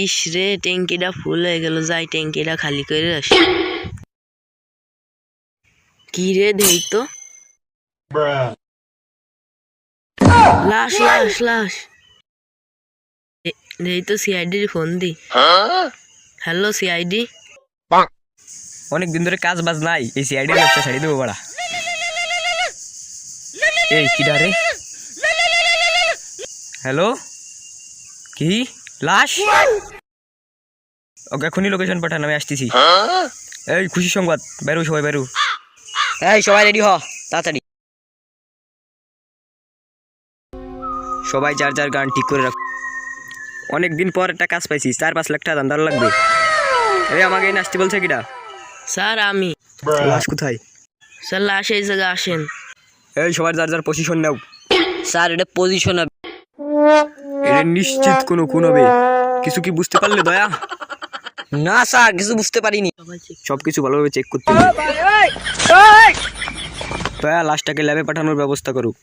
ইস রে, ট্যাঙ্কিটা ফুল হয়ে গেল, যাই ট্যাঙ্কিটা খালি করে আসি। কি রে, দেই তো লাশ লাশ লাশ। দেই তো সিআইডির ফোন দি। Hello CID. অনেক দিন ধরে কাজ বাজ নাই, এই সিআইডির ব্যবসা ছাড়িয়ে দেবো বাড়া। এই কিডা রে? হ্যালো, কি লাশ? ওকে এখনই লোকেশন পাঠান, আমি আসতেছি। এই খুশি সংবাদ, বেরো সবাই বেরো। এই সবাই রেডি হ তাড়াতাড়ি। সবাই যার যার গান ঠিক করে রাখ। অনেকদিন পর একটা কাজ পাইছি, 4-5 লাখ টাকা দাম লাগবে। এই আমাকে নাচতে বলছে কিডা? স্যার আমি। লাশ কোথায়? স্যার লাশ এই জায়গায় আসেন। এই সবার যার যার পজিশন নাও। স্যার এটা পজিশন হবে। এটা নিশ্চিত কোনো খুন হবে। কিছু কি বুঝতে পারলে দয়া? না স্যার কিছু বুঝতে পারিনি। সবকিছু ভালোভাবে চেক করতে হবে। দয়া লাশটাকে ল্যাবে পাঠানোর ব্যবস্থা করুক।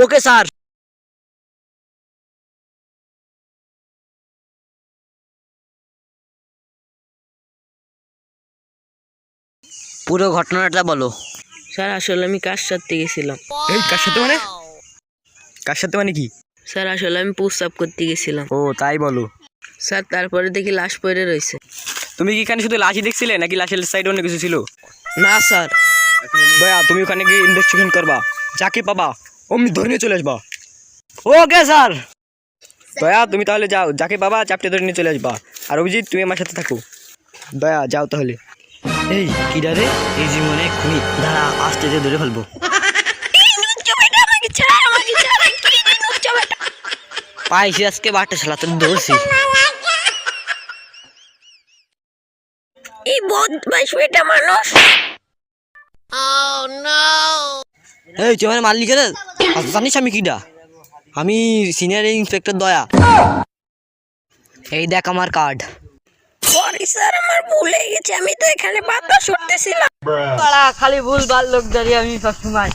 Okay sir. পুরো ঘটনাটা বলো। স্যার আসলে আমি কাজ সারতে গেছিলাম। এই কার সাথে মানে? কার সাথে মানে কি? স্যার আসলে আমি প্রস্রাব করতে গেছিলাম। ও তাই বলো। স্যার তারপরে দেখি লাশ পড়ে রয়েছে। তুমি কি এখানে শুধু লাশই দেখছিলে নাকি লাশের সাইডে অন্য কিছু ছিল? না স্যার। দয়া তুমি ওখানে গিয়ে ইনভেস্টিগেশন করবা, যাকে পাবা অমনি ধরে নিয়ে চলে আসবা। Okay sir. দয়া তুমি তাহলে যাও, যাকে পাবা চাপটে ধরে নিয়ে চলে আসবা। আর অভিজিৎ তুমি আমার সাথে থাকো। দয়া যাও তাহলে। এই কিডা রে? এই জীবনে খুনি, দাঁড়া আস্তে আস্তে ধরে ফেলবো। পাইছি আজকে বাটা শালা, তোর ধরছি। এই বদমাইশ বেটা মানুষ। এই তুই আমার মারলি কেন? জানিস আমি কিডা? আমি সিনিয়র ইন্সপেক্টর দয়া। এই দেখ আমার কার্ড। সরি স্যার, আমার ভুল হয়ে গেছে, আমি তো এখানে বাতাস উঠতেছিলাম। খালি ভুল ভাল লোক দাঁড়িয়ে আমি সবসময়